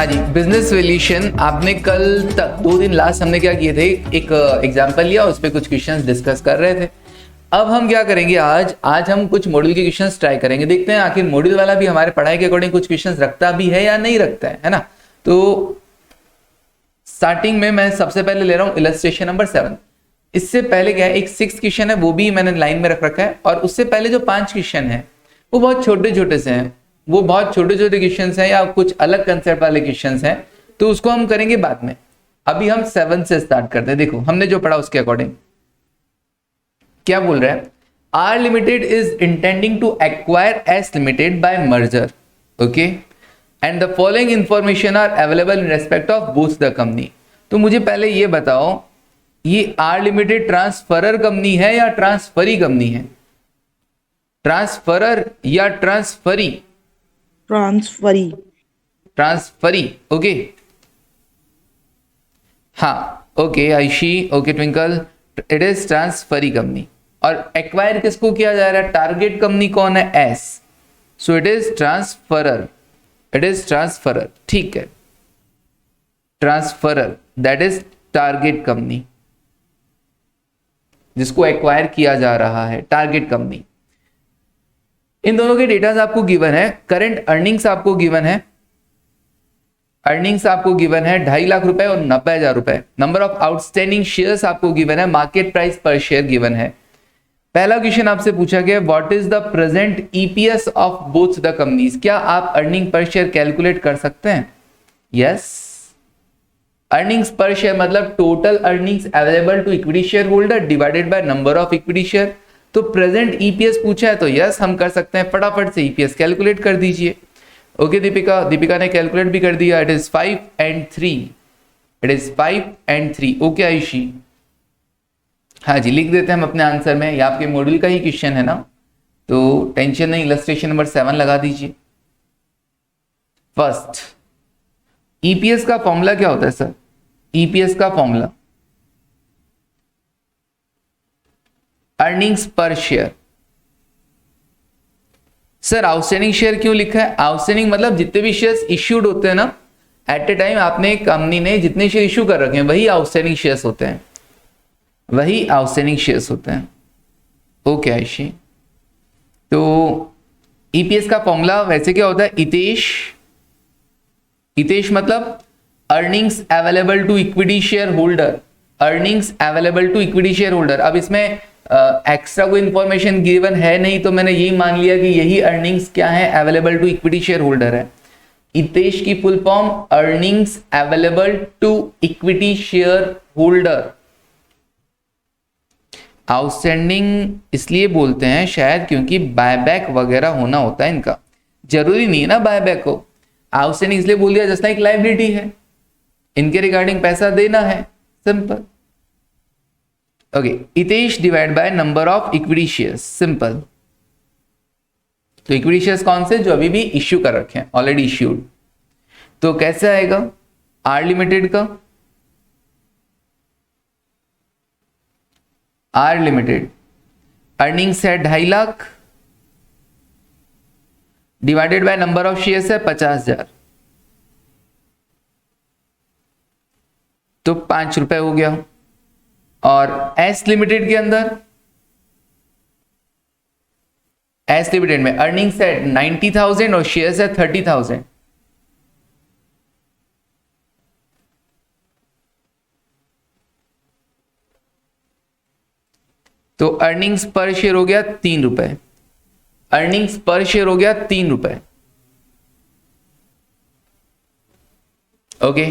हाँ जी, business valuation आपने कल तक 2 दिन लास्ट हमने क्या किए थे, एक एग्जांपल लिया, उस पर कुछ क्वेश्चंस डिस्कस कर रहे थे। अब हम क्या करेंगे, आज हम कुछ मॉड्यूल के क्वेश्चंस ट्राई करेंगे, देखते हैं आखिर मॉड्यूल वाला भी हमारे पढ़ाई के अकॉर्डिंग कुछ क्वेश्चंस रखता भी है या नहीं रखता है ना। तो स्टार्टिंग में मैं सबसे पहले ले रहा हूँ इलस्ट्रेशन नंबर 7। इससे पहले क्या है, एक 6 क्वेश्चन है, वो भी मैंने लाइन में रख रखा है, और उससे पहले जो 5 क्वेश्चन है वो बहुत छोटे छोटे से हैं, वो बहुत छोटे छोटे क्वेश्चन हैं या कुछ अलग कंसेप्ट वाले क्वेश्चन हैं, तो उसको हम करेंगे बाद में। अभी हम 7 से स्टार्ट करते हैं। देखो हमने जो पढ़ा उसके अकॉर्डिंग क्या बोल रहा है, R limited is intending to acquire S limited by merger, okay, and the following information are available in respect of both the company. तो मुझे पहले ये बताओ, ये आर लिमिटेड ट्रांसफरर कंपनी है या ट्रांसफरी कंपनी है? ट्रांसफरर या ट्रांसफरी? ट्रांसफरी। Transferee, okay. हाँ, okay Ayshi, okay Twinkle, it is transferee company. और एक्वायर किसको किया जा रहा है? टारगेट कंपनी कौन है? Yes, so it is transferor, it is transferor, ठीक है। Transferor that is target company, जिसको एक्वायर किया जा रहा है, टारगेट कंपनी। इन दोनों के डेटास आपको गिवन है, करंट अर्निंग्स आपको गिवन है, अर्निंग्स आपको गिवन है 2.5 लाख रुपए और 90,000 रुपए। नंबर ऑफ आउटस्टैंडिंग शेयर्स आपको गिवन है, market price per share given है। पहला क्वेश्चन आपसे पूछा गया, what is the present EPS of both the companies? क्या आप अर्निंग पर शेयर कैलकुलेट कर सकते हैं? यस। अर्निंग्स पर शेयर मतलब total earnings available to equity share holder divided by number of equity share. तो प्रेजेंट ईपीएस पूछा है तो यस हम कर सकते हैं, फटाफट से ईपीएस कैलकुलेट कर दीजिए। ओके दीपिका ने कैलकुलेट भी कर दिया, it is 5 and 3, it is 5 and 3। Okay Ayushi, हाँ जी लिख देते हैं हम अपने आंसर में, ये आपके मॉड्यूल का ही क्वेश्चन है ना, तो टेंशन नहीं, इलस्ट्रेशन नंबर 7 लगा दीजिए। फर्स्ट, ईपीएस का फॉर्मूला क्या होता है सर? ईपीएस का formula earnings per share. Sir outstanding share क्यों लिखा है? आउटस्टैंडिंग मतलब जितने भी शेयर्स इश्यूड होते हैं ना एट ए टाइम, आपने कंपनी ने जितने शेयर इश्यू कर रखे हैं वही आउटस्टैंडिंग शेयर्स होते हैं, वही आउटस्टैंडिंग शेयर्स होते हैं। ओके आयशी, तो ईपीएस का फॉर्मूला वैसे क्या होता है? इतेश, इतेश मतलब earnings available to equity share holder, earnings available to equity share holder. अब इसमें एक्स्ट्रा कोई इंफॉर्मेशन गिवन है नहीं, तो मैंने यही मान लिया कि यही अर्निंग्स क्या है? Available to equity share holder है। इतेश की full form earnings available to equity share holder. Outstanding इसलिए बोलते हैं शायद क्योंकि बायबैक वगैरह होना होता है इनका, जरूरी नहीं है ना बायबैक हो, आउटस्टैंडिंग इसलिए बोल दिया जैसा एक लायबिलिटी है, इनके रिगार्डिंग पैसा देना है, simple. Okay, Itesh divide by number of equity shares, simple. तो इक्विटी शेयर्स कौन से? जो अभी भी इश्यू कर रखे हैं, ऑलरेडी इश्यूड। तो कैसे आएगा? आर लिमिटेड का, आर लिमिटेड अर्निंग्स है 2.5 lakh divided by number of shares है 50,000, तो 5 रुपए हो गया। और एस लिमिटेड के अंदर, एस लिमिटेड में अर्निंग्स है 90,000 और शेयर्स है 30,000, तो अर्निंग्स पर शेयर हो गया 3 रुपए, अर्निंग्स पर शेयर हो गया 3 रुपए। ओके,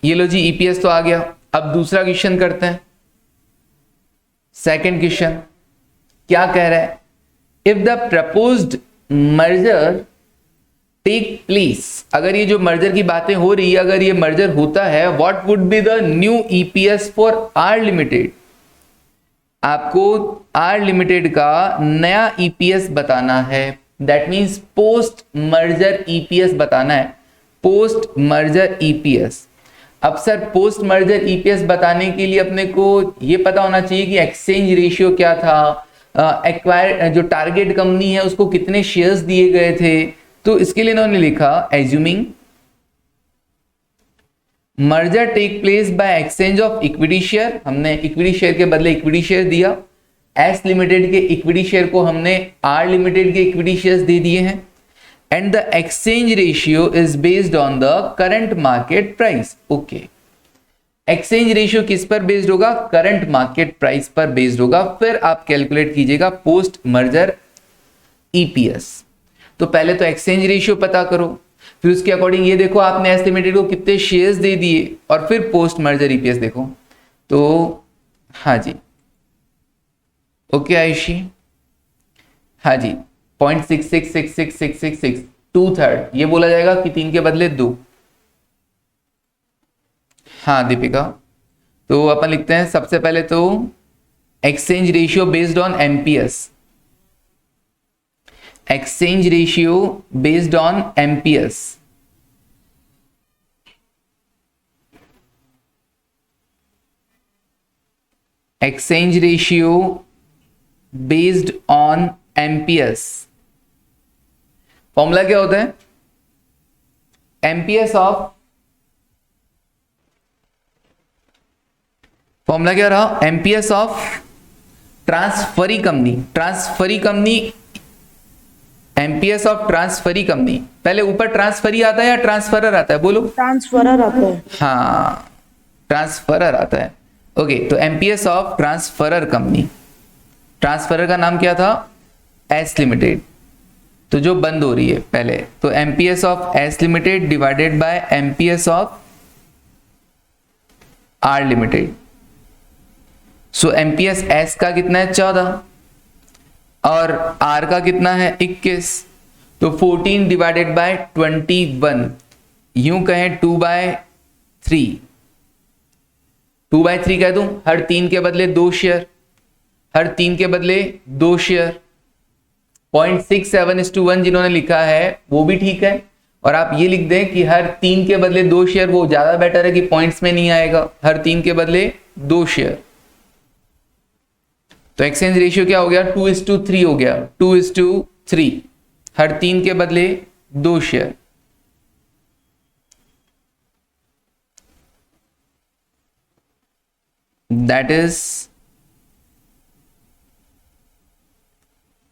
ये लो जी ईपीएस तो आ गया। अब दूसरा क्वेश्चन करते हैं, सेकंड क्वेश्चन क्या कह रहा है? If the proposed merger take place, अगर ये जो मर्जर की बातें हो रही है, अगर ये मर्जर होता है, what would be the new EPS for R limited? आपको आर लिमिटेड का नया ईपीएस बताना है, that means post merger EPS बताना है, पोस्ट मर्जर ईपीएस। अब सर पोस्ट मर्जर ईपीएस बताने के लिए अपने को ये पता होना चाहिए कि एक्सचेंज रेशियो क्या था, एक्वायर जो टारगेट कंपनी है उसको कितने शेयर्स दिए गए थे। तो इसके लिए इन्होंने लिखा assuming merger take place by exchange of equity share, हमने इक्विटी शेयर के बदले इक्विटी शेयर दिया। एस लिमिटेड के इक्विटी शेयर को हमने आर लिमिटेड के इक्विटी शेयर्स दे दिए हैं। And the exchange ratio is based on the current market price. Okay, exchange ratio किस पर बेस्ड होगा? करंट मार्केट प्राइस पर बेस्ड होगा। फिर आप कैलकुलेट कीजिएगा पोस्ट मर्जर ईपीएस। तो पहले तो एक्सचेंज रेशियो पता करो, फिर उसके अकॉर्डिंग ये देखो आपने एस लिमिटेड को कितने शेयर्स दे दिए, और फिर पोस्ट मर्जर ईपीएस देखो। तो हाँ जी, ओके आयुषी, हाँ जी, 0.666666 2/3 ये बोला जाएगा कि 3 के बदले 2। हाँ दीपिका, तो अपन लिखते हैं सबसे पहले तो exchange ratio based on MPS, exchange ratio based on MPS. Exchange ratio based on MPS. Formula क्या होता है? एमपीएस ऑफ, फॉर्मूला क्या रहा? MPS of transferee company, transferee company, MPS of transferee company. पहले ऊपर ट्रांसफरी आता है या ट्रांसफरर आता है? बोलो। ट्रांसफरर आता है। हाँ, ट्रांसफरर आता है। ओके, तो MPS of transferor company, transferor का नाम क्या था? एस लिमिटेड, तो जो बंद हो रही है पहले, तो MPS of S limited divided by MPS of R limited. So MPS S का कितना है? 14, और आर का कितना है? 21। तो 14 डिवाइडेड बाय 21, यूं कहें 2/3, 2/3 कह दूं, हर 3 के बदले 2 शेयर, हर 3 के बदले 2 शेयर। 0.67:1 जिन्होंने लिखा है वो भी ठीक है, और आप ये लिख दें कि हर 3 के बदले 2 शेयर, वो ज्यादा बेटर है कि पॉइंट्स में नहीं आएगा, हर 3 के बदले 2 शेयर। तो एक्सचेंज रेशियो क्या हो गया? 2:3 हो गया, 2:3, हर 3 के बदले 2 share. That is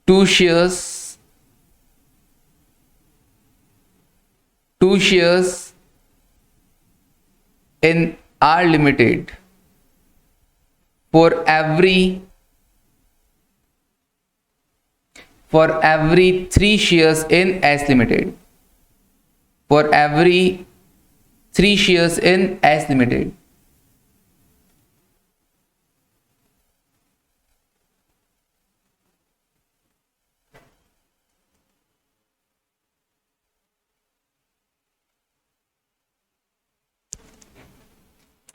2 shares, 2 shares in R Limited for every 3 shares in S Limited, for every 3 shares in S Limited।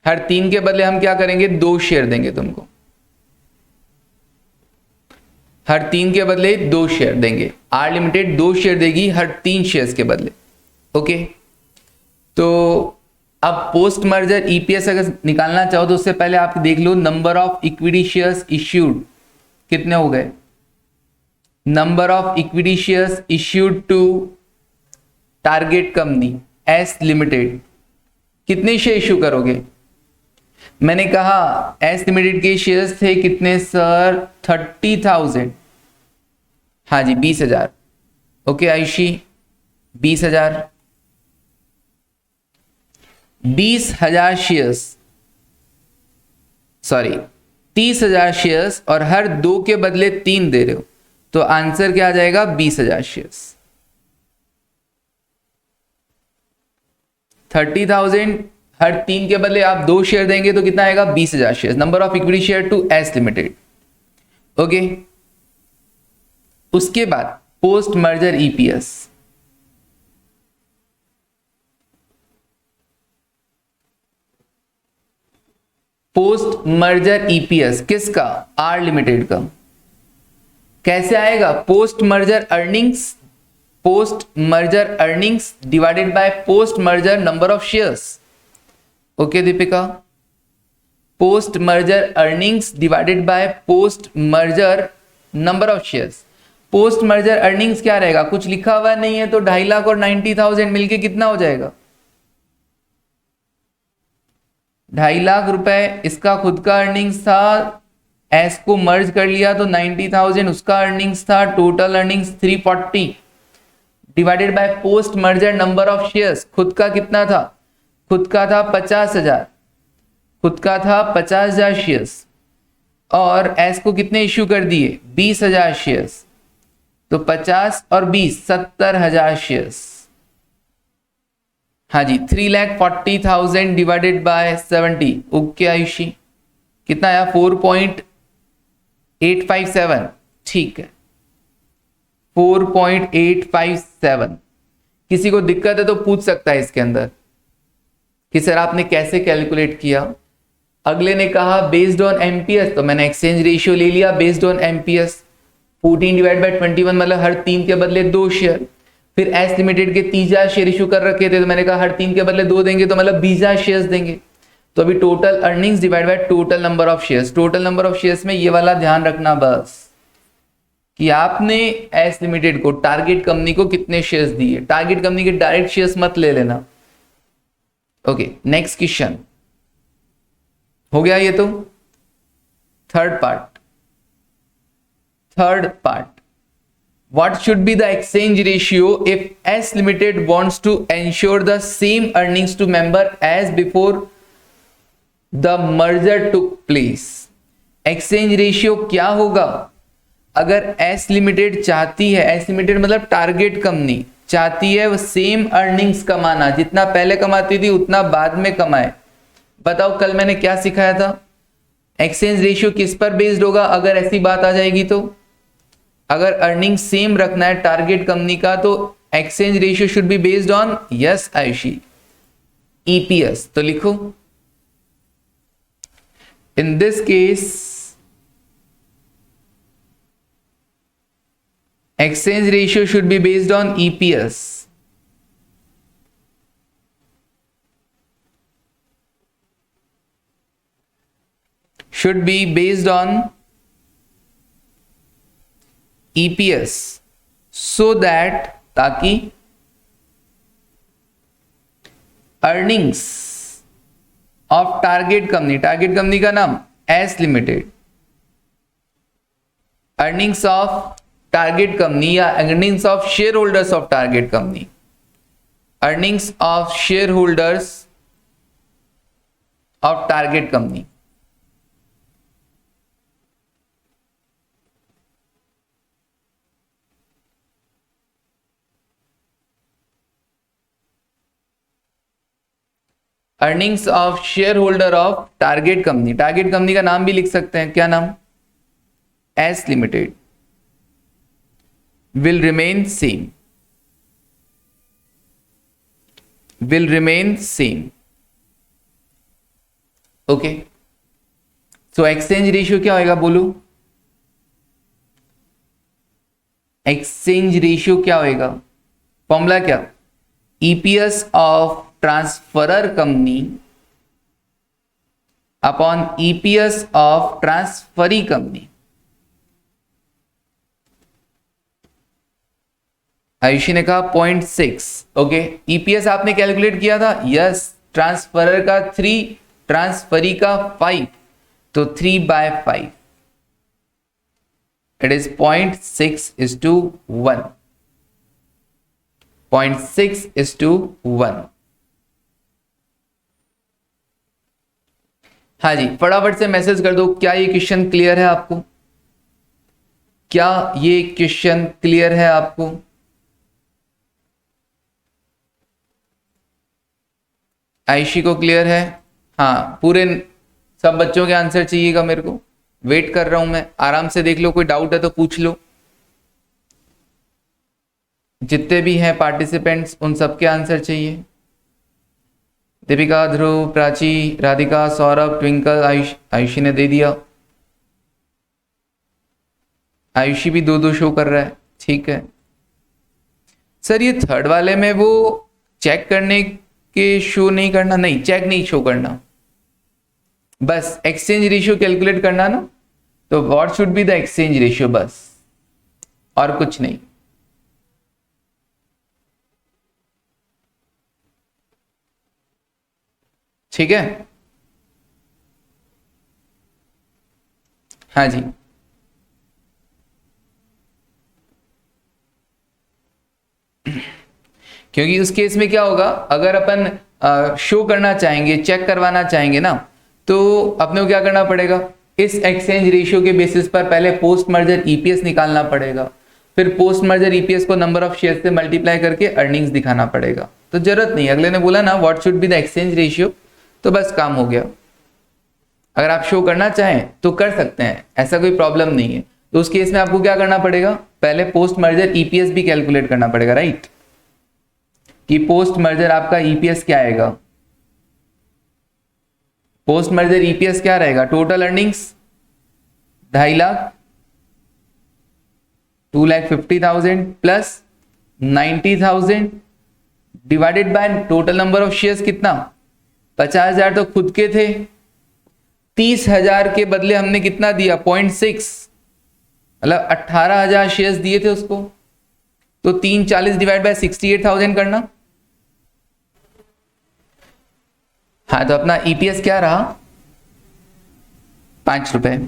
हर 3 के बदले हम क्या करेंगे? 2 शेयर देंगे तुमको, हर 3 के बदले 2 शेयर देंगे। आर लिमिटेड 2 शेयर देगी हर 3 शेयर्स के बदले। ओके, तो अब पोस्ट मर्जर ईपीएस अगर निकालना चाहो तो उससे पहले आप देख लो number of equity shares issued कितने हो गए। Number of equity shares issued to target company S limited, कितने शेयर इश्यू करोगे? मैंने कहा एस लिमिटेड के शेयर्स थे कितने सर? 30,000। हाँ जी, 20,000। Okay Ayushi, 20,000, 20,000 shares, sorry 30,000 shares, और हर 2 के बदले 3 दे रहे हो, तो आंसर क्या आ जाएगा? 20,000 शेयर्स। 30,000 हर 3 के बदले आप 2 शेयर देंगे तो कितना आएगा? 20,000 share. Number of equity share to S limited. Okay, उसके बाद post merger EPS, post merger EPS किसका? आर लिमिटेड का। कैसे आएगा? Post merger earnings, post merger earnings divided by post merger number of shares. Okay Deepika, post merger earnings divided by post merger number of shares. Post merger earnings क्या रहेगा? कुछ लिखा हुआ नहीं है, तो 2.5 लाख और 90,000 मिलके कितना हो जाएगा? 2.5 लाख रुपए इसका खुद का अर्निंग्स था, एस को मर्ज कर लिया तो 90,000 उसका अर्निंग्स था, total earnings 340 divided by post merger number of shares. खुद का कितना था? खुद का था 50,000, खुद का था 50,000 शेयर्स, और एस को कितने इश्यू कर दिए? 20,000 शेयर्स। तो 50 और 20 70,000 शेयर्स। हाँ जी, 3,40,000 डिवाइडेड बाय 70। ओके आयुषी, कितना आया? 4.857। ठीक है, 4.857। किसी को दिक्कत है तो पूछ सकता है इसके अंदर कि सर आपने कैसे कैलकुलेट किया। अगले ने कहा बेस्ड ऑन एमपीएस, तो मैंने एक्सचेंज रेशियो ले लिया based on MPS. 14 divide by 21 मतलब हर 3 के बदले 2 शेयर। फिर एस लिमिटेड के 30,000 शेयर इशू कर रखे थे, तो मैंने कहा हर 3 के बदले 2 देंगे, तो मतलब 20,000 शेयर्स देंगे। तो अभी total earnings divide by total number of shares. Total number of shares में ये वाला ध्यान रखना बस कि आपने एस लिमिटेड को, टारगेट कंपनी को कितने शेयर्स दिए। टारगेट कंपनी के डायरेक्ट शेयर्स मत ले लेना। ओके, नेक्स्ट क्वेश्चन हो गया ये तो। Third part, what should be the exchange ratio if S Limited wants to ensure the same earnings to member as before the merger took place? exchange ratio क्या होगा अगर S Limited चाहती है, S Limited मतलब target company चाहती है वो same earnings कमाना, जितना पहले कमाती थी उतना बाद में कमाए। बताओ कल मैंने क्या सिखाया था? एक्सचेंज रेशियो किस पर बेस्ड होगा अगर ऐसी बात आ जाएगी तो? अगर अर्निंग सेम रखना है टारगेट कंपनी का तो exchange ratio should be based on, yes Ayushi, EPS. तो लिखो in this case exchange ratio should be based on EPS. Should be based on EPS so that ताकि अर्निंग्स ऑफ टारगेट कंपनी का नाम S limited, earnings of target company या earnings of share holders of target company, earnings of share holders of target company, earnings of share holder of target company. Target company का नाम भी लिख सकते हैं, क्या नाम? S limited will remain same, will remain same. Okay, so exchange ratio क्या होगा बोलो? exchange ratio क्या होगा? फॉर्मूला क्या? EPS of transferor company upon EPS of transferee company. Ayushi ने कहा 0.6। ओके, ईपीएस आपने कैलकुलेट किया था, यस। ट्रांसफरर का 3, ट्रांसफरी का 5, तो 3/5 इट इज 0.6:1, 0.6:1। हाँ जी, फटाफट से मैसेज कर दो, क्या ये क्वेश्चन क्लियर है आपको? क्या ये क्वेश्चन क्लियर है आपको? आयशी को क्लियर है? हाँ, पूरे सब बच्चों के आंसर चाहिएगा मेरे को, वेट कर रहा हूं मैं। आराम से देख लो, कोई डाउट है तो पूछ लो। जितने भी हैं पार्टिसिपेंट्स उन सबके आंसर चाहिए। दीपिका, ध्रुव, प्राची, राधिका, सौरभ, ट्विंकल, आयुषी ने दे दिया। आयुषी भी 2-2 शो कर रहा है, ठीक है। सर ये थर्ड वाले में वो चेक करने के शो नहीं करना, नहीं चेक नहीं शो करना, बस एक्सचेंज रेशियो कैलकुलेट करना ना। तो what should be the exchange ratio, बस, और कुछ नहीं। ठीक है, हाँ जी, क्योंकि उस केस में क्या होगा, अगर अपन शो करना चाहेंगे, चेक करवाना चाहेंगे ना, तो अपने को क्या करना पड़ेगा, इस एक्सचेंज रेशियो के बेसिस पर पहले पोस्ट मर्जर ईपीएस निकालना पड़ेगा, फिर पोस्ट मर्जर ईपीएस को नंबर ऑफ शेयर से मल्टीप्लाई करके अर्निंग्स दिखाना पड़ेगा। तो जरूरत नहीं, अगले ने बोला ना what should be the exchange ratio, तो बस काम हो गया। अगर आप शो करना चाहें तो कर सकते हैं, ऐसा कोई प्रॉब्लम नहीं है। तो उस केस में आपको क्या करना पड़ेगा, पहले पोस्ट मर्जर ईपीएस भी कैलकुलेट करना पड़ेगा, राइट, कि पोस्ट मर्जर आपका ईपीएस क्या आएगा। पोस्ट मर्जर ईपीएस क्या रहेगा, total earnings 2.5 lakh 2,50,000 plus 90,000 divided by total number of shares कितना, 50,000 तो खुद के थे, 30,000 के बदले हमने कितना दिया 0.6, मतलब 18,000 शेयर्स दिए थे उसको, तो 340 डिवाइड बाय 68,000 करना। हाँ, तो अपना ईपीएस क्या रहा, 5 रुपए।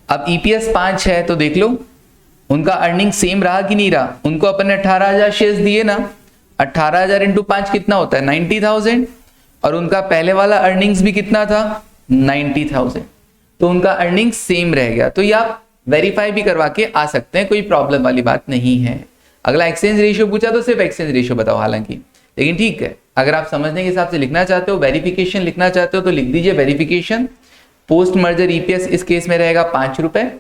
अब ईपीएस 5 है तो देख लो उनका अर्निंग सेम रहा कि नहीं रहा। उनको अपन ने 18,000 शेयर्स दिए ना, 18,000 इंटू 5 कितना होता है 90,000, और उनका पहले वाला अर्निंग्स भी कितना था 90,000, तो उनका अर्निंग सेम रह गया। तो ये आप वेरीफाई भी करवा के आ सकते हैं, कोई प्रॉब्लम वाली बात नहीं है। अगला एक्सचेंज रेशियो पूछा तो सिर्फ एक्सचेंज रेशियो बताओ, हालांकि लेकिन ठीक है, अगर आप समझने के हिसाब से लिखना चाहते हो, वेरिफिकेशन लिखना चाहते हो तो लिख दीजिए वेरिफिकेशन। पोस्ट मर्जर ईपीएस इस केस में रहेगा 5 रुपए,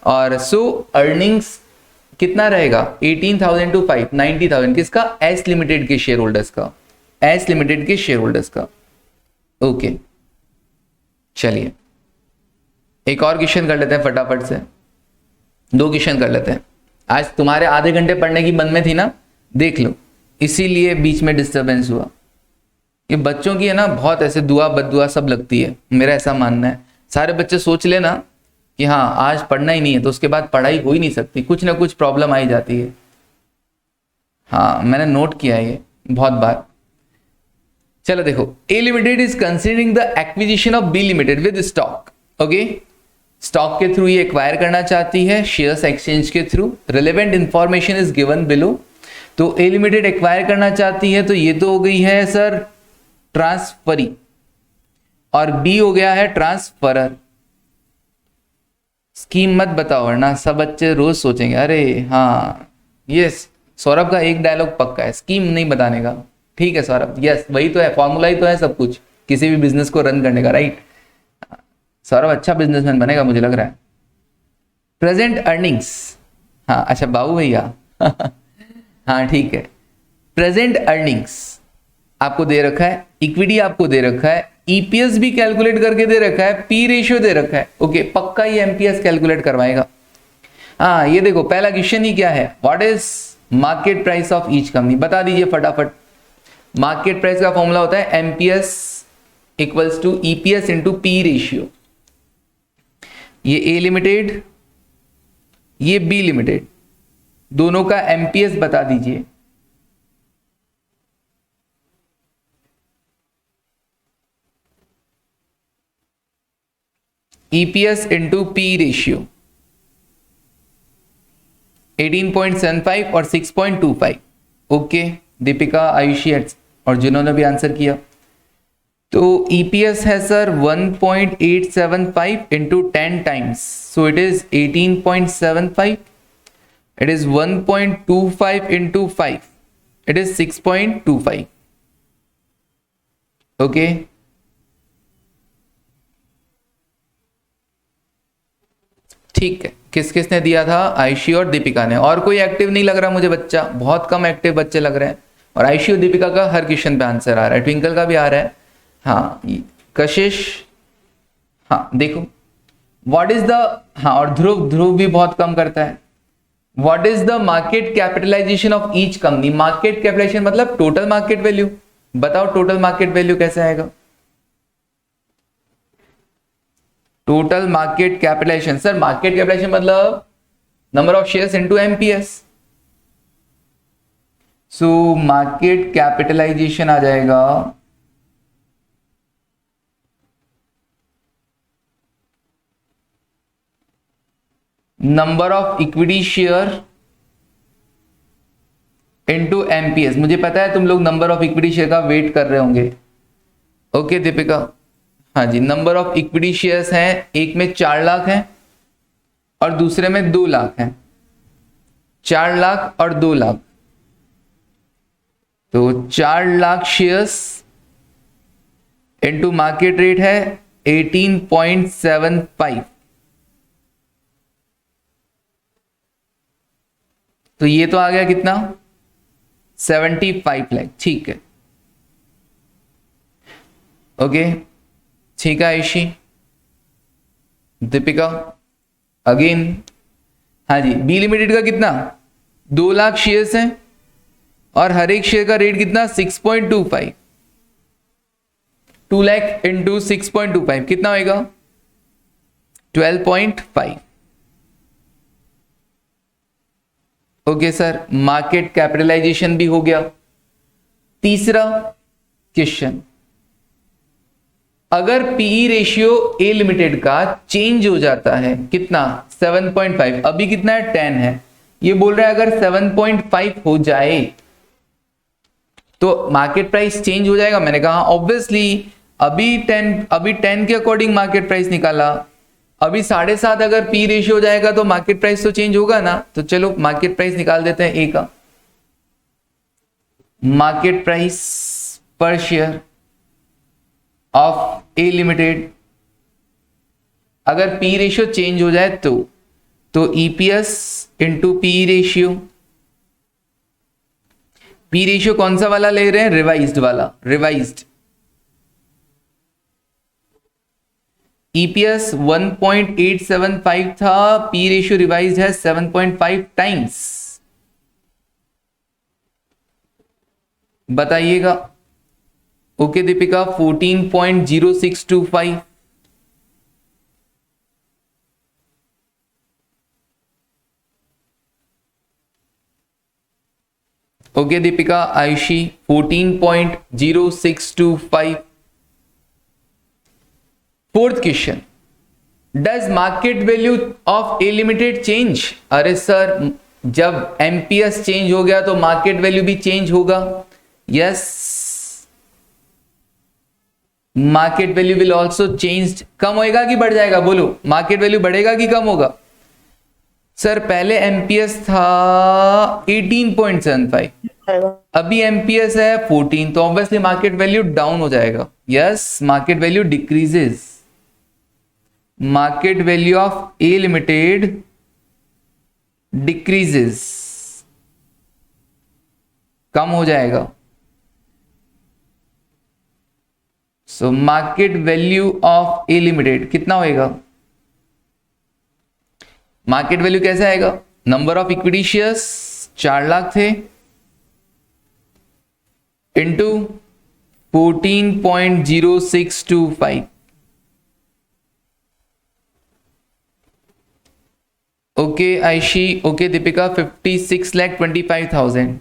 और सो अर्निंग्स कितना रहेगा 18,000 टू 5 90,000 किसका, एस लिमिटेड के शेयर होल्डर्स का, एस लिमिटेड के शेयर होल्डर्स का। ओके, चलिए एक और क्वेश्चन कर लेते हैं फटाफट से, 2 क्वेश्चन कर लेते हैं। आज तुम्हारे आधे घंटे पढ़ने की मन में थी ना, देख लो, इसीलिए बीच में डिस्टरबेंस हुआ। ये बच्चों की है ना बहुत ऐसे दुआ बद्दुआ सब लगती है, मेरा ऐसा मानना है। सारे बच्चे सोच लेना कि हाँ आज पढ़ना ही नहीं है तो उसके बाद पढ़ाई हो ही नहीं सकती, कुछ ना कुछ प्रॉब्लम आई जाती है। हाँ, मैंने नोट किया है ये बहुत बार। चलो देखो, A limited is considering the acquisition of B limited with stock. Okay, stock के थ्रू ये एक्वायर करना चाहती है, शेयर्स एक्सचेंज के through. Relevant information is given below. तो ए लिमिटेड एक्वायर करना चाहती है तो ये तो हो गई है सर ट्रांसफरी, और बी हो गया है ट्रांसफरर। स्कीम मत बताओ वरना सब बच्चे रोज सोचेंगे अरे हाँ ये सौरभ का एक डायलॉग पक्का है, स्कीम नहीं बताने का। ठीक है सौरभ, यस वही तो है, फॉर्मूला ही तो है सब कुछ किसी भी बिजनेस को रन करने का, राइट। सौरभ अच्छा बिजनेसमैन बनेगा मुझे लग रहा है। प्रेजेंट अर्निंग्स, हाँ अच्छा बाबू भैया हाँ ठीक है, प्रेजेंट अर्निंग्स आपको दे रखा है, इक्विटी आपको दे रखा है, ईपीएस भी कैलकुलेट करके दे रखा है, पी रेशियो दे रखा है। ओके, पक्का ये एमपीएस कैलकुलेट करवाएगा। हाँ ये देखो पहला क्वेश्चन ही क्या है, what is market price of each company, बता दीजिए फटाफट। मार्केट प्राइस का फॉर्मूला होता है MPS equals to EPS into P ratio. ये ए लिमिटेड, ये बी लिमिटेड, दोनों का एमपीएस बता दीजिए। ईपीएस इंटू पी रेशियो 18.75 और 6.25। ओके, दीपिका, आयुषी और जिन्होंने भी आंसर किया, तो ईपीएस है sir 1.875 into 10 times, so it is 18.75। It is 1.25 into 5, it is 6.25। Okay, ठीक है। किस किस ने दिया था, आयुषी और दीपिका ने। और कोई एक्टिव नहीं लग रहा मुझे बच्चा, बहुत कम एक्टिव बच्चे लग रहे हैं। और आयुषी और दीपिका का हर क्वेश्चन पे आंसर आ रहा है, ट्विंकल का भी आ रहा है। हाँ कशिश, हाँ देखो व्हाट इज द, हाँ और ध्रुव, ध्रुव भी बहुत कम करता है। What is the market capitalisation of each company, market capitalisation मतलब टोटल मार्केट वैल्यू। बताओ टोटल मार्केट वैल्यू कैसे आएगा, total market capitalisation. Sir market capitalisation मतलब number of shares into MPS. So market capitalisation आ जाएगा number of equity share into MPS. मुझे पता है तुम लोग नंबर ऑफ इक्विटी शेयर का वेट कर रहे होंगे। ओके दीपिका, हाँ जी, नंबर ऑफ इक्विटी शेयर्स हैं, एक में 4 लाख हैं और दूसरे में 2 लाख हैं। 4 लाख और 2 लाख, तो 4 lakh shares into market rate है 18.75, तो ये तो आ गया कितना, 75 लाख। ठीक है, ओके, ठीक है आयशी, दीपिका अगेन। हाँ जी, बी लिमिटेड का कितना, 2 लाख शेयर्स हैं और हर एक शेयर का रेट कितना, 6.25। 2 लाख इंटू 6.25 कितना होएगा, 12.5। ओके सर, मार्केट कैपिटलाइजेशन भी हो गया। तीसरा क्वेश्चन, अगर पीई रेशियो ए लिमिटेड का चेंज हो जाता है कितना, 7.5, अभी कितना है, 10 है। ये बोल रहा है अगर 7.5 हो जाए तो मार्केट प्राइस चेंज हो जाएगा। मैंने कहा ऑब्वियसली, अभी 10 के अकॉर्डिंग मार्केट प्राइस निकाला, अभी 7.5 अगर पी रेशियो हो जाएगा तो मार्केट प्राइस तो चेंज होगा ना। तो चलो मार्केट प्राइस निकाल देते हैं ए का। Market price per share of A limited, अगर पी रेशियो चेंज हो जाए तो EPS into P ratio. P ratio कौन सा वाला ले रहे हैं, रिवाइज्ड वाला, रिवाइज्ड। ईपीएस 1.875 था, पी रेशियो रिवाइज्ड है 7.5 टाइम्स। बताइएगा। Okay Deepika, 14.0625। Okay Deepika, Ayushi 14.0625। Fourth question, does market value of A limited change. अरे सर, जब एमपीएस चेंज हो गया तो मार्केट वैल्यू भी चेंज होगा। Yes, market value will also change. कम होएगा कि बढ़ जाएगा, बोलो, मार्केट वैल्यू बढ़ेगा कि कम होगा। सर पहले एमपीएस था 18.75, अभी एमपीएस है 14, तो ऑब्वियसली मार्केट वैल्यू डाउन हो जाएगा। Yes, market value decreases. Market value of A limited decreases, कम हो जाएगा। So market value of A limited कितना होएगा, मार्केट वैल्यू कैसे आएगा, number of equity shares 4 lakh थे इंटू 14.0625। ओके आयशी, ओके दीपिका, 56,25,000,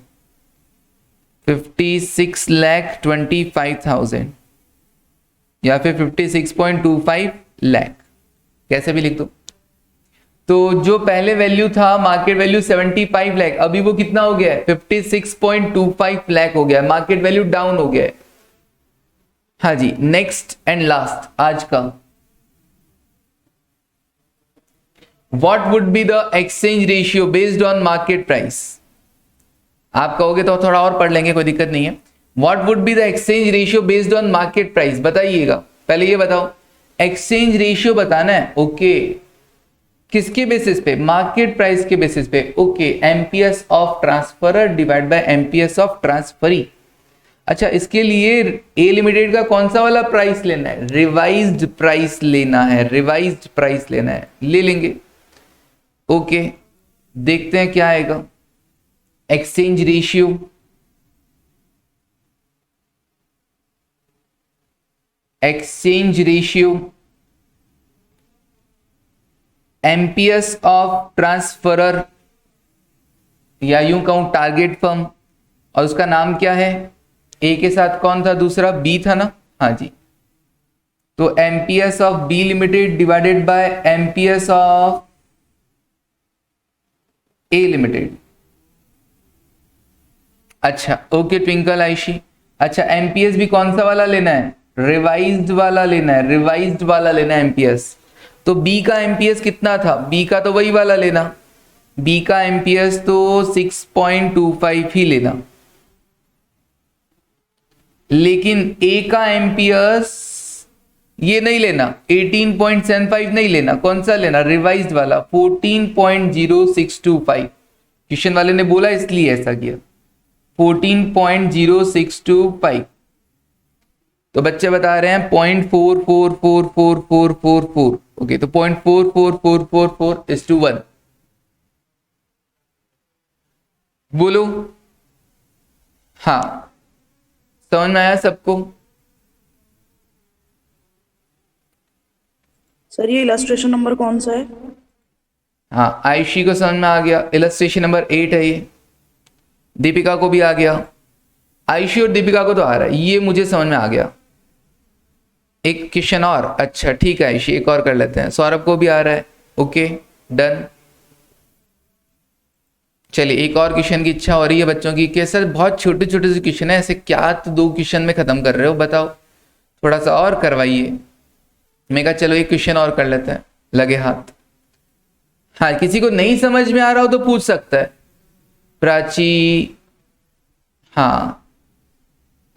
56,25,000 या फिर 56.25 लाख, कैसे भी लिख दो। तो जो पहले वैल्यू था मार्केट वैल्यू 75 लाख, अभी वो कितना हो गया है, 56.25 लाख हो गया, मार्केट वैल्यू डाउन हो गया है। हाँ जी, नेक्स्ट एंड लास्ट आज का, what would be the exchange ratio based on market price. आप कहोगे तो थोड़ा और पढ़ लेंगे, कोई दिक्कत नहीं है। What would be the exchange ratio based on market price, बताइएगा। पहले ये बताओ, एक्सचेंज रेशियो बताना है। ओके, किसके बेसिस पे, मार्केट प्राइस के बेसिस पे। Okay, MPS of transferor divide by MPS of transferee. अच्छा, इसके लिए ए लिमिटेड का कौन सा वाला प्राइस लेना है, रिवाइज्ड प्राइस लेना है, रिवाइज्ड प्राइस लेना है, ले लेंगे। ओके, देखते हैं क्या आएगा। Exchange ratio, exchange ratio MPS of transferor, या यूं कहूं टारगेट फर्म, और उसका नाम क्या है, ए के साथ कौन था, दूसरा बी था ना। हाँ जी, तो MPS of B limited divided by MPS of A limited. अच्छा ओके ट्विंकल आयशी। अच्छा एमपीएस भी कौन सा वाला लेना है? रिवाइज्ड वाला लेना है, रिवाइज्ड वाला लेना है एमपीएस। तो बी का एमपीएस कितना था? बी का तो वही वाला लेना, बी का एमपीएस तो 6.25 ही लेना। लेकिन ए का एमपीएस ये नहीं लेना, 18.75 नहीं लेना। कौन सा लेना? रिवाइज्ड वाला 14.0625। क्वेश्चन वाले ने बोला इसलिए ऐसा किया, 14.0625। तो बच्चे बता रहे हैं 0.444444। ओके तो 0.444441। बोलो हाँ, समझ में आया सबको? सर ये इलस्ट्रेशन नंबर कौन सा है? हाँ आयुषी को समझ में आ गया, इलस्ट्रेशन नंबर 8 है ये। दीपिका को भी आ गया, आयुषी और दीपिका को तो आ रहा है, ये मुझे समझ में आ गया। एक क्वेश्चन और, अच्छा ठीक है आयुषी एक और कर लेते हैं। सौरभ को भी आ रहा है, ओके डन। चलिए एक और क्वेश्चन की इच्छा हो रही है बच्चों की कि सर बहुत छोटे छोटे से क्वेश्चन है, ऐसे क्या तो 2 क्वेश्चन में खत्म कर रहे हो, बताओ थोड़ा सा और करवाइए। मैं कहा चलो एक क्वेश्चन और कर लेते हैं, लगे हाथ। हाँ किसी को नहीं समझ में आ रहा हो तो पूछ सकता है। प्राची, हाँ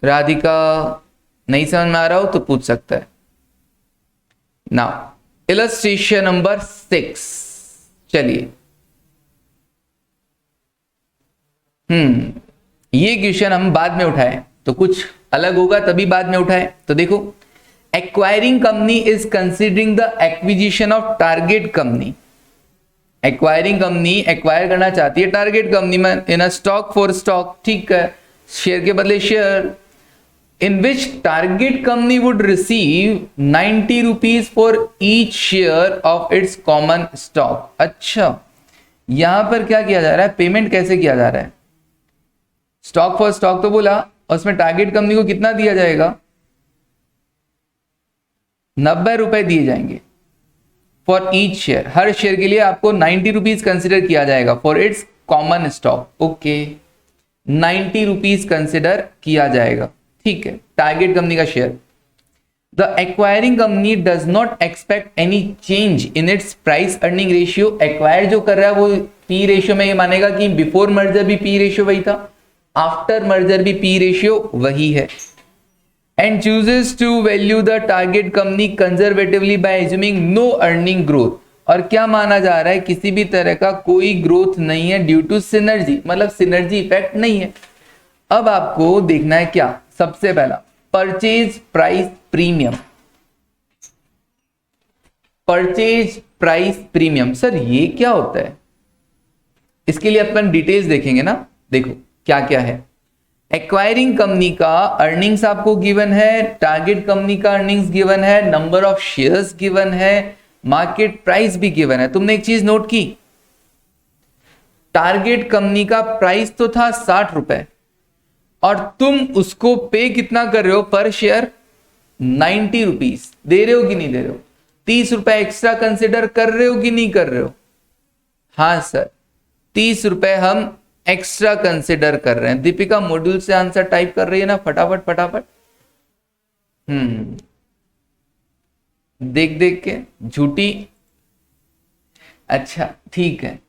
राधिका, नहीं समझ में आ रहा हो तो पूछ सकता है। Now illustration number 6। चलिए ये क्वेश्चन हम बाद में उठाए तो कुछ अलग होगा, तभी बाद में उठाए। तो देखो, acquiring company is considering the acquisition of target company. Acquiring company acquire करना चाहती है टारगेट कंपनी में इन अ स्टॉक फॉर स्टॉक, ठीक है, शेयर के बदले share, in which target company would receive 90 rupees for each share of its common stock. अच्छा यहां पर क्या किया जा रहा है, पेमेंट कैसे किया जा रहा है? स्टॉक फॉर स्टॉक तो बोला, और उसमें टारगेट कंपनी को कितना दिया जाएगा? 90 रुपए दिए जाएंगे for each share. Her share के लिए आपको 90 रुपीज कंसिडर किया जाएगा for its common stock. Okay 90 rupees consider किया जाएगा, ठीक है, टारगेट कंपनी का share. The acquiring company does not expect any change in its price earning ratio. Acquire जो कर रहा है वो पी रेशियो में ये मानेगा कि बिफोर मर्जर भी पी रेशियो वही था, आफ्टर मर्जर भी पी रेशियो वही है। And chooses to value the target company conservatively by assuming no earning growth. और क्या माना जा रहा है? किसी भी तरह का कोई ग्रोथ नहीं है ड्यू टू सिनर्जी, मतलब सिनर्जी इफेक्ट नहीं है। अब आपको देखना है क्या, सबसे पहला purchase price premium. Purchase price premium, sir ये क्या होता है? इसके लिए अपन डिटेल्स देखेंगे ना। देखो क्या क्या है, एक्वायरिंग कंपनी का अर्निंग्स आपको गिवन है, टारगेट कंपनी का अर्निंग्स गिवन है, नंबर ऑफ शेयर्स गिवन है, मार्केट प्राइस भी गिवन है। तुमने एक चीज नोट की, टारगेट कंपनी का प्राइस तो था 60 रुपए और तुम उसको पे कितना कर रहे हो पर शेयर? 90 रुपीज दे रहे हो कि नहीं दे रहे हो? 30 रुपए एक्स्ट्रा कंसिडर कर रहे हो कि नहीं कर रहे हो? हाँ सर 30 रुपए हम एक्स्ट्रा कंसिडर कर रहे हैं। दीपिका मॉड्यूल से आंसर टाइप कर रही है ना, फटाफट फटाफट। देख देख के झूठी। अच्छा ठीक है,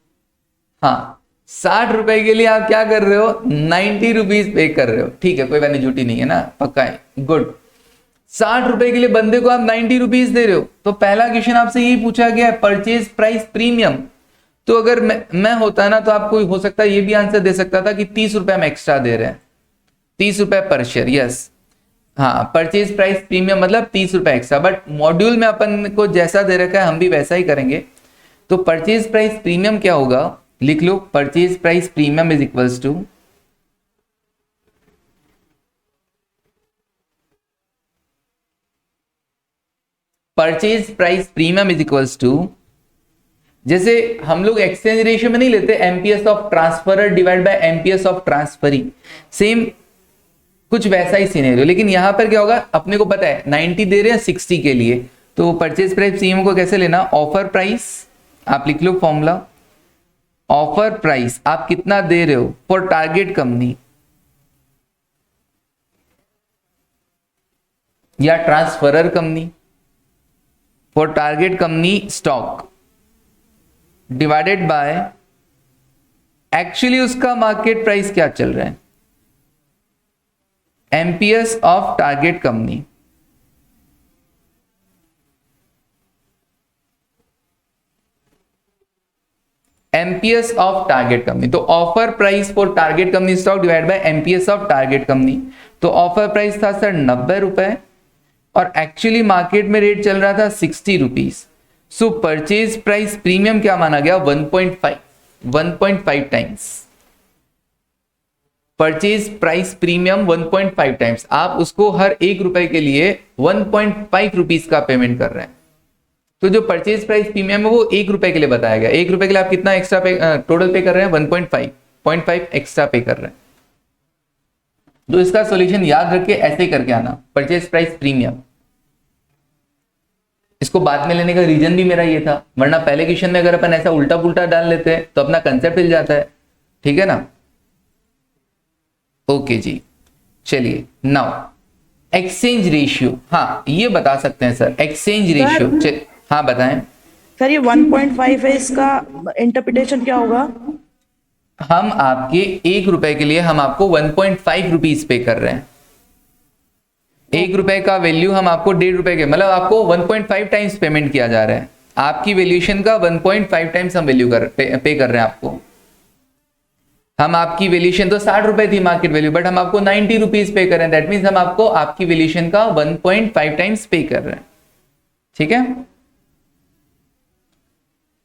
हाँ 60 रुपए के लिए आप क्या कर रहे हो? 90 रुपीज पे कर रहे हो, ठीक है, कोई बात नहीं, झूठी नहीं है ना, पक्का है, गुड। 60 रुपए के लिए बंदे को आप 90 रुपीज दे रहे हो। तो पहला क्वेश्चन आपसे यही पूछा गया है, परचेज प्राइस प्रीमियम। तो अगर मैं होता ना तो आपको हो सकता है ये भी आंसर दे सकता था कि 30 रुपए हम एक्स्ट्रा दे रहे हैं, 30 रुपए पर शेयर, यस। हाँ परचेज प्राइस प्रीमियम मतलब 30 रुपए एक्स्ट्रा, बट मॉड्यूल में अपन को जैसा दे रखा है हम भी वैसा ही करेंगे। तो परचेज प्राइस प्रीमियम क्या होगा, लिख लो, purchase price premium is equals to purchase price premium is equals to, जैसे हम लोग एक्सचेंज रेशियो में नहीं लेते MPS of transferor divide by MPS of transferee, same कुछ वैसा ही सिनेरियो। लेकिन यहां पर क्या होगा, अपने को पता है 90 दे रहे हैं 60 के लिए, तो परचेज प्राइस प्रीमियम को कैसे लेना, ऑफर प्राइस, आप लिख लो फॉर्मूला, ऑफर प्राइस आप कितना दे रहे हो फॉर टारगेट कंपनी या transferor company, for target company stock divided by actually उसका मार्केट प्राइस क्या चल रहा है, MPS of target company. MPS of target company, तो offer price for target company stock divide by MPS of target company. तो offer price था sir 90 रुपए और एक्चुअली मार्केट में रेट चल रहा था 60 रुपीज। सो परचेज प्राइस प्रीमियम क्या माना गया, 1.5 times. Purchase price premium 1.5 times. आप उसको हर 1 रुपए के लिए 1.5 रुपीज का पेमेंट कर रहे हैं। तो जो परचेज प्राइस प्रीमियम है वो 1 रुपए के लिए बताया गया। 1 रुपए के लिए आप कितना एक्स्ट्रा पे टोटल पे कर रहे हैं, 1.5 एक्स्ट्रा पे कर रहे हैं। तो इसका सॉल्यूशन याद रख के ऐसे करके आना, परचेज प्राइस प्रीमियम। इसको बाद में लेने का रीजन भी मेरा ये था, वरना पहले क्वेश्चन में अगर अपन ऐसा उल्टा पुल्टा डाल लेते हैं तो अपना कंसेप्ट हिल जाता है। ठीक है ना, ओके जी। चलिए नाउ एक्सचेंज रेशियो, हाँ ये बता सकते हैं सर एक्सचेंज रेशियो। हाँ बताएं सर, ये 1.5 है, इसका इंटरप्रिटेशन क्या होगा? हम आपके 1 रुपए के लिए हम आपको 1.5 रुपीज पे कर रहे हैं। 1 रुपए का वैल्यू हम आपको 1.5 रुपए के, मतलब आपको 1.5 टाइम्स पेमेंट किया जा रहा है। आपकी वैल्यूएशन का 1.5 टाइम्स हम वैल्यू पे कर रहे हैं आपको। हम आपकी वैल्यूएशन तो 60 रुपए थी मार्केट वैल्यू, बट हम आपको 90 रुपीज पे कर रहे हैं। दैट मीन्स हम आपको आपकी वैल्यूएशन का 1.5 टाइम्स पे कर रहे हैं। ठीक है,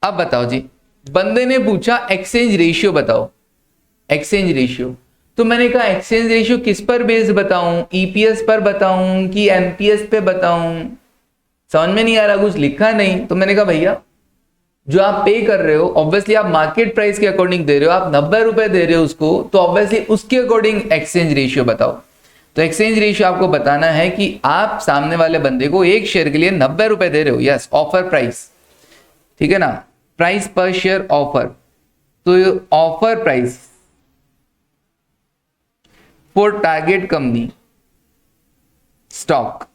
अब बताओ जी, बंदे ने पूछा एक्सचेंज रेशियो बताओ। एक्सचेंज रेशियो, तो मैंने कहा एक्सचेंज रेशियो किस पर बेस्ड बताऊं, ईपीएस पर बताऊं कि एमपीएस पे बताऊं? समझ में नहीं आ रहा, कुछ लिखा नहीं। तो मैंने कहा भैया जो आप पे कर रहे हो ऑब्वियसली आप मार्केट प्राइस के अकॉर्डिंग दे रहे हो, आप 90 रुपए दे रहे हो उसको, तो ऑब्वियसली उसके अकॉर्डिंग एक्सचेंज रेशियो बताओ। तो एक्सचेंज रेशियो आपको बताना है कि आप सामने वाले बंदे को एक शेयर के लिए 90 रुपए दे रहे हो। यस, ऑफर प्राइस, ठीक है ना, प्राइस पर शेयर ऑफर। तो offer price for target company stock,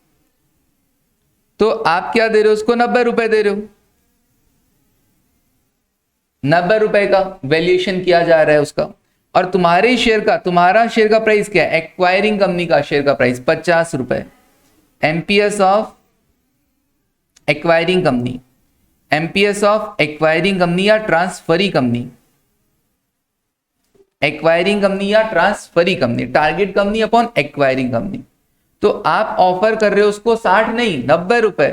तो आप क्या दे रहे हो उसको, 90 रुपए दे रहे हो। 90 रुपए का वैल्यूएशन किया जा रहा है उसका, और तुम्हारे शेयर का, तुम्हारा शेयर का प्राइस क्या है, एक्वायरिंग कंपनी का शेयर का प्राइस 50 रुपए। MPS of acquiring company, MPS of acquiring company या ट्रांसफरी कंपनी, एक्वायरिंग कंपनी या transferee company, target company upon acquiring company. तो आप ऑफर कर रहे हो उसको 60 नहीं 90 रुपए,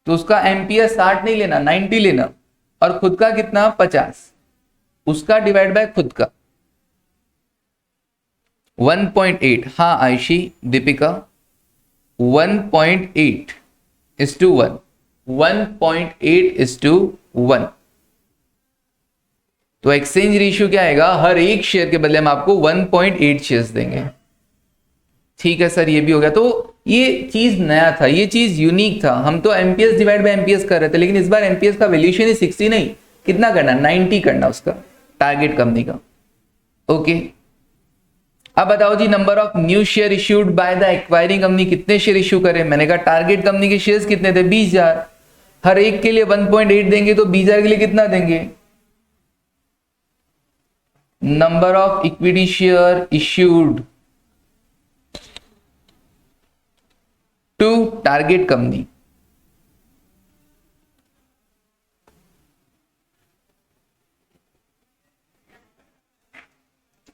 तो उसका एमपीएस 60 नहीं लेना 90 लेना, और खुद का कितना 50, उसका डिवाइड बाय खुद का 1.8। हाँ आयशी Deepika 1.8 is to 1, 1.8 is to 1। तो एक्सचेंज रेशियो क्या आएगा, हर एक शेयर के बदले हम आपको 1.8 शेयर्स देंगे। ठीक है सर, ये भी हो गया। तो ये चीज नया था, ये चीज यूनिक था। हम तो एमपीएस डिवाइड बाय एमपीएस कर रहे थे, लेकिन इस बार एमपीएस का वैल्यूएशन ही 60 नहीं, कितना करना, 90 करना उसका, टारगेट कंपनी का। ओके, अब बताओ जी, number of new share issued by the acquiring company, कितने शेयर इश्यू करें? मैंने कहा टारगेट कंपनी के शेयर्स कितने थे, 20,000। हर एक के लिए 1.8 देंगे, तो 20,000 के लिए कितना देंगे? Number of equity share issued to target company,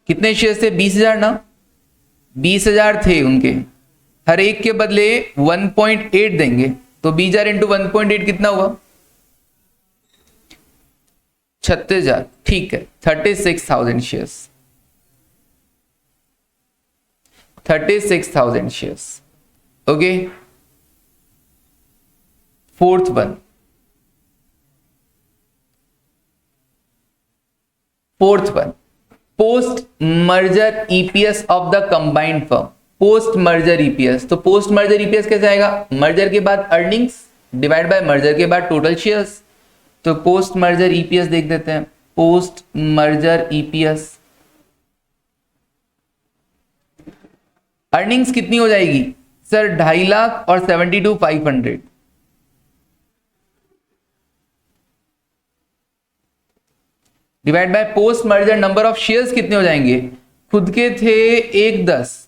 कितने शेयर थे? 20,000 ना, 20,000 थे उनके, हर एक के बदले 1.8 देंगे, तो 20,000 इंटू 1.8 कितना हुआ, 36,000। ठीक है, 36,000 shares, 36,000 shares. Okay, fourth one, post merger EPS of the combined firm. Post merger EPS, तो पोस्ट मर्जर ईपीएस कैसे आएगा, मर्जर के बाद अर्निंग्स डिवाइड बाय मर्जर के बाद टोटल शेयर्स। तो पोस्ट मर्जर ईपीएस देख देते हैं, पोस्ट मर्जर ईपीएस अर्निंग्स कितनी हो जाएगी सर? 2.5 लाख और 72,500 divide by post merger number of shares कितने हो जाएंगे? खुद के थे 110,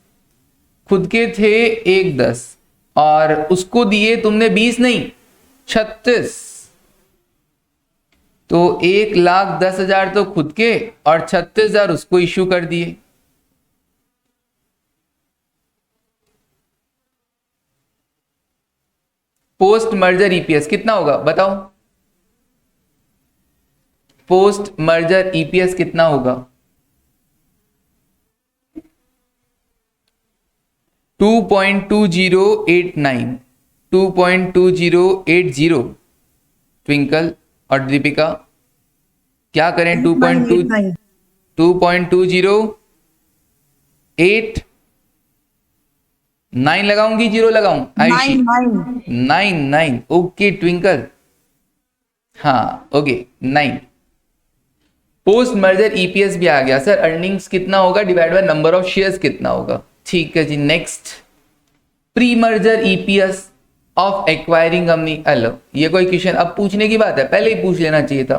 खुद के थे 110 और उसको दिए तुमने 20 नहीं 36, तो 1,10,000 तो खुद के और 36,000 उसको इश्यू कर दिए। पोस्ट मर्जर ईपीएस कितना होगा बताओ? पोस्ट मर्जर ईपीएस कितना होगा? 2.2089, 2.2080। ट्विंकल और दीपिका क्या करें? 2.2089 लगाऊंगी, 0 लगाऊं? आयुषी 9 ओके ट्विंकल, हाँ ओके 9। पोस्ट मर्जर ईपीएस भी आ गया सर। अर्निंग्स कितना होगा divide by number of shares कितना होगा? ठीक है जी। Next, pre merger EPS of acquiring company. Hello, ये कोई क्वेश्चन अब पूछने की बात है, पहले ही पूछ लेना चाहिए था।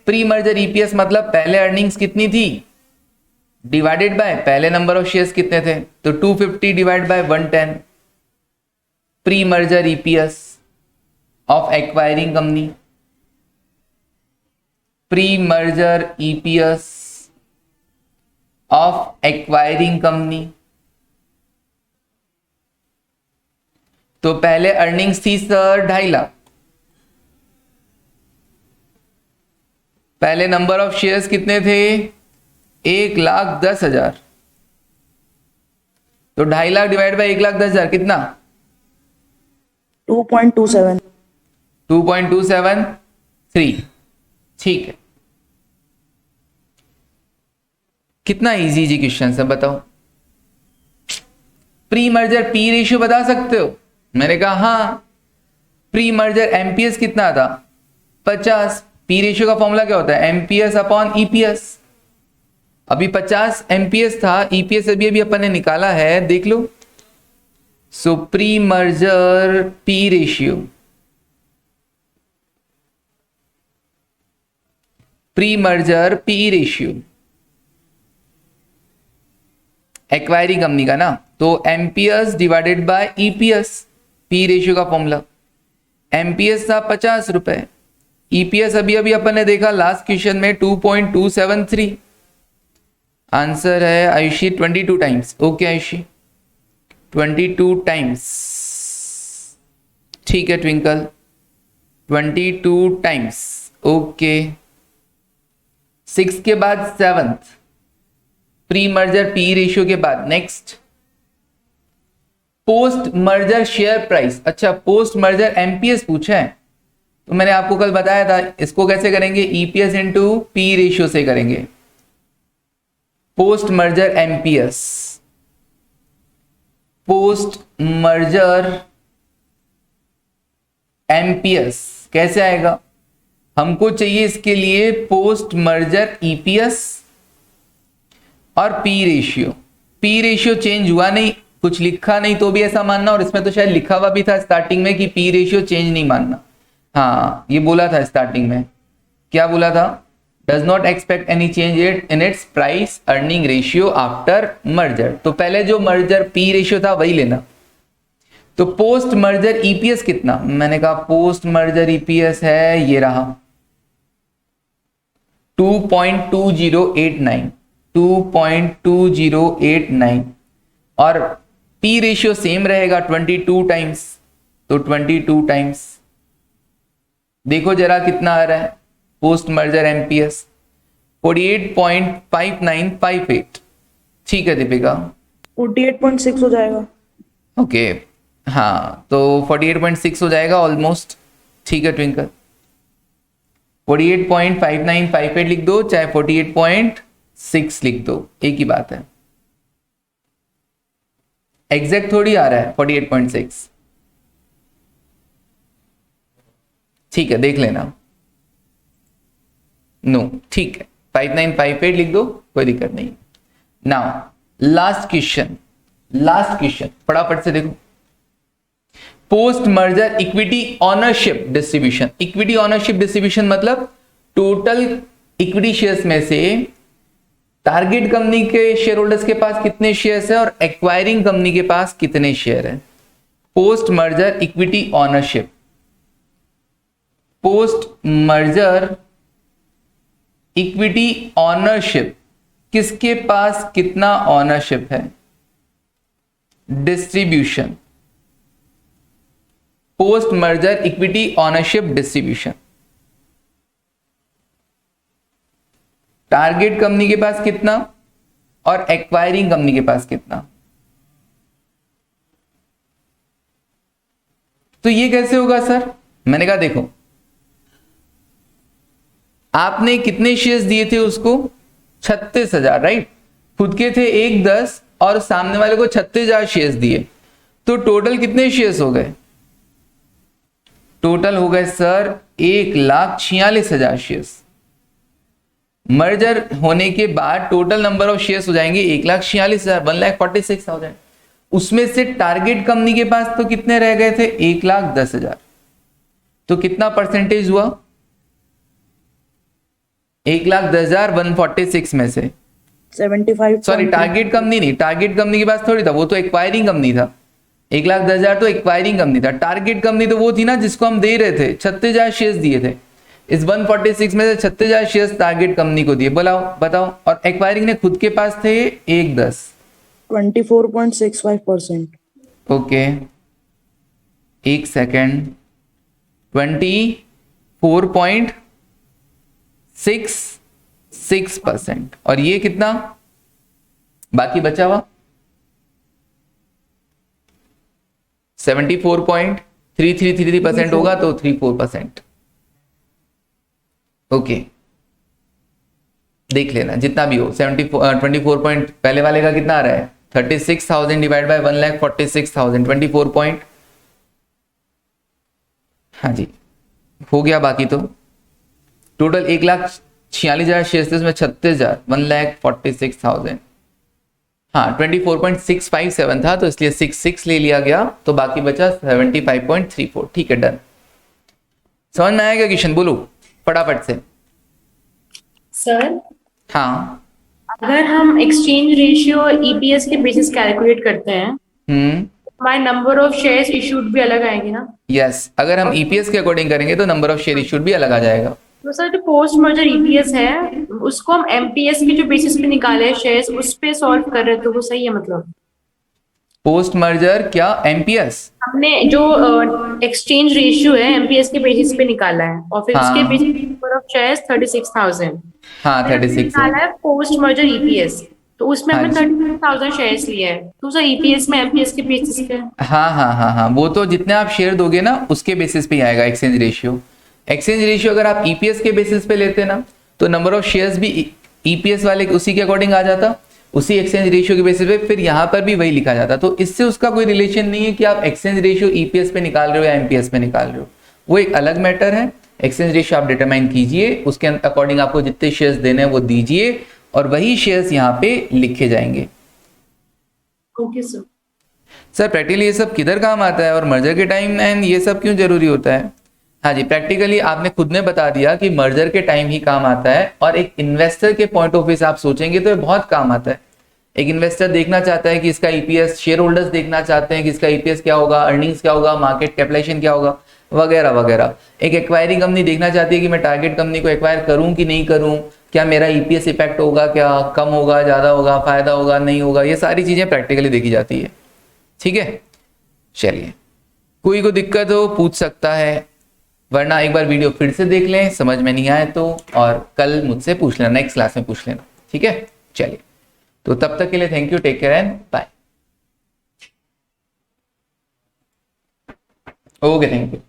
प्री मर्जर ईपीएस मतलब पहले अर्निंग्स कितनी थी डिवाइडेड बाय पहले नंबर ऑफ शेयर्स कितने थे, तो 250 divide by 110 pre merger EPS of acquiring company. Pre merger EPS of acquiring company. तो पहले अर्निंग्स थी सर 2.5 लाख, पहले नंबर ऑफ शेयर्स कितने थे? 1,10,000, तो 2.5 लाख डिवाइड बाय 1,10,000 कितना? 2.27। 2.273। ठीक है, कितना इजी जी क्वेश्चन है बताओ। प्री मर्जर पी रेशियो बता सकते हो? मैंने कहा हाँ। प्री मर्जर एमपीएस कितना था? 50। पी रेशियो का फॉर्मूला क्या होता है? MPS upon EPS. अभी 50 एमपीएस था, ईपीएस अभी अभी अपन ने निकाला है, देख लो। So pre merger PE ratio, pre merger PE ratio acquiring company का ना, तो MPS divided by EPS, PE ratio का फॉर्मूला। एमपीएस था 50 रुपए, ईपीएस अभी अभी अपन ने देखा लास्ट क्वेश्चन में 2.273। आंसर है Ayushi 22 times. Okay Ayushi 22 times, ठीक है ट्विंकल 22 टाइम्स। ओके 6 के बाद 7th pre merger PE ratio के बाद। Next, post merger share price. अच्छा, पोस्ट मर्जर एमपीएस पूछा है, तो मैंने आपको कल बताया था इसको कैसे करेंगे, ईपीएस इंटू पी रेशियो से करेंगे। Post merger MPS, post merger MPS कैसे आएगा? हमको चाहिए इसके लिए पोस्ट मर्जर ईपीएस और P ratio. P ratio change हुआ नहीं, कुछ लिखा नहीं तो भी ऐसा मानना, और इसमें तो शायद लिखा हुआ भी था स्टार्टिंग में कि पी रेशियो चेंज नहीं मानना। हाँ, ये बोला था स्टार्टिंग में, क्या बोला था? Does not expect any change in its price earning ratio after merger. तो पहले जो मर्जर पी रेशियो था वही लेना। तो पोस्ट मर्जर ईपीएस कितना? मैंने कहा पोस्ट मर्जर ईपीएस है, ये रहा 2.2089, 2.2089 और पी रेशियो सेम रहेगा 22 टाइम्स, तो 22 टाइम्स। देखो जरा कितना आ रहा है पोस्ट मर्जर एमपीएस, 48.5958। ठीक है दीपिका, 48.6 हो जाएगा। ओके हाँ, तो 48.6 हो जाएगा ऑलमोस्ट। ठीक है ट्विंकल, 48.5958 लिख दो चाहे 48.6 लिख दो, एक ही बात है। एग्जैक्ट थोड़ी आ रहा है 48.6। ठीक है, देख लेना। नो, ठीक है, 5958 लिख दो, कोई दिक्कत नहीं। नाउ लास्ट क्वेश्चन फटाफट से देखो। Post merger equity ownership distribution. Equity ownership distribution मतलब टोटल इक्विटी शेयर्स में से टारगेट कंपनी के शेयर होल्डर्स के पास कितने शेयर्स है और एक्वायरिंग कंपनी के पास कितने शेयर है। Post merger equity ownership, post merger equity ownership, किसके पास कितना ऑनरशिप है। Distribution, post merger equity ownership distribution. Target company के पास कितना और एक्वायरिंग कंपनी के पास कितना। तो ये कैसे होगा सर। मैंने कहा देखो, आपने कितने शेयर्स दिए थे उसको, 36,000, राइट। खुद के थे 1,10 और सामने वाले को 36,000 शेयर्स दिए, तो टोटल कितने शेयर्स हो गए। टोटल हो गए सर 1,46,000 शेयर्स। मर्जर होने के बाद टोटल नंबर ऑफ शेयर्स हो जाएंगे 1,46,000, 1,46,000। उसमें से टारगेट कंपनी के पास तो कितने रह गए थे, 1,10,000। तो कितना परसेंटेज हुआ, 1,10,000 146 में से 75। सॉरी, टारगेट कंपनी नहीं, टारगेट कंपनी के पास थोड़ी था, वो तो एक्वायरिंग कंपनी था। 1,10,000 तो एक्वायरिंग कंपनी था। टारगेट कंपनी तो वो थी ना जिसको हम दे रहे थे, 36,000 शेयर्स दिए थे। इस 146 में से 36,000 शेयर्स टारगेट कंपनी को दिए। बताओ। और एक्वायरिंग ने खुद के पास थे 1,10। 24.65%। ओके, एक सेकेंड, 24.66%। और ये कितना बाकी बचा हुआ, 74.3333% होगा, तो 34%। ओके, देख लेना जितना भी हो। 24 पॉइंट पहले वाले का कितना आ रहा है, 36,000 डिवाइड बाय 1,46,000, 24 पॉइंट। हाँ जी, हो गया। बाकी तो टोटल 1,46,000 शेयर्स थे, उसमें 36,000, 1,46,000। हाँ, 24.657 था, तो इसलिए 66 ले लिया गया, तो बाकी बचा 75.34। ठीक है, डन। समझ में आया क्या क्वेश्चन, बोलो फटाफट से। सर, हाँ, अगर हम एक्सचेंज रेशियो ईपीएस के बेसिस कैलकुलेट करते हैं, हमारे नंबर ऑफ शेयर्स इशूड भी अलग आएंगे ना। यस, अगर हम ईपीएस के अकॉर्डिंग करेंगे तो नंबर ऑफ शेयर इशूड भी अलग आ जाएगा। तो सर, जो पोस्ट मर्जर ईपीएस है, उसको हम एमपीएस के जो बेसिस पे निकाले शेयर्स, उस पे सॉल्व कर रहे थे, वो सही है मतलब। पोस्ट मर्जर क्या एमपीएस, हमने जो एक्सचेंज रेशियो है एमपीएस के बेसिस पे निकाला है, और फिर उसके हाँ। Basis number of shares 36,000। हाँ, 36 है। निकाला है पोस्ट मर्जर ईपीएस, तो उसमें हमने हाँ जी। 36,000 शेयर्स लिए हैं, तो सर ईपीएस में एमपीएस के बेसिस पे। हाँ, वो तो जितने आप शेयर दोगे ना उसके बेसिस पे ही आएगा एक्सचेंज रेशियो। एक्सचेंज रेशियो अगर आप ईपीएस के बेसिस पे लेते ना, तो नंबर ऑफ शेयर्स भी ईपीएस वाले उसी के अकॉर्डिंग आ जाता, उसी एक्सचेंज रेशियो के बेसिस पे, फिर यहाँ पर भी वही लिखा जाता। तो इससे उसका कोई रिलेशन नहीं है कि आप एक्सचेंज रेशियो ईपीएस पे निकाल रहे हो या एमपीएस पे निकाल रहे हो, वो एक अलग मैटर है। एक्सचेंज रेशियो आप डिटरमाइन कीजिए, उसके अकॉर्डिंग आपको जितने शेयर्स देने हैं वो दीजिए, और वही शेयर्स यहाँ पे लिखे जाएंगे। Okay sir. सर प्रैक्टिकली ये सब किधर काम आता है और मर्जर के टाइम एंड ये सब क्यों जरूरी होता है। हाँ जी, प्रैक्टिकली आपने खुद ने बता दिया कि मर्जर के टाइम ही काम आता है, और एक इन्वेस्टर के पॉइंट ऑफ व्यू से आप सोचेंगे तो ये बहुत काम आता है। एक इन्वेस्टर देखना चाहता है कि इसका ईपीएस, शेयर होल्डर्स देखना चाहते हैं कि इसका ईपीएस क्या होगा, अर्निंग्स क्या होगा, मार्केट कैपिटलाइजेशन क्या होगा, वगैरह वगैरह। एक एक्वायरिंग कंपनी देखना चाहती है कि मैं टारगेट कंपनी को एक्वायर करूं कि नहीं करूं, क्या मेरा ईपीएस इफेक्ट होगा, क्या कम होगा, ज्यादा होगा, फायदा होगा, नहीं होगा, ये सारी चीजें प्रैक्टिकली देखी जाती है। ठीक है, चलिए, कोई को दिक्कत हो पूछ सकता है, वरना एक बार वीडियो फिर से देख लें, समझ में नहीं आए तो, और कल मुझसे पूछ लेना, नेक्स्ट क्लास में पूछ लेना। ठीक है, चलिए, तो तब तक के लिए thank you, take care and bye. Okay, thank you.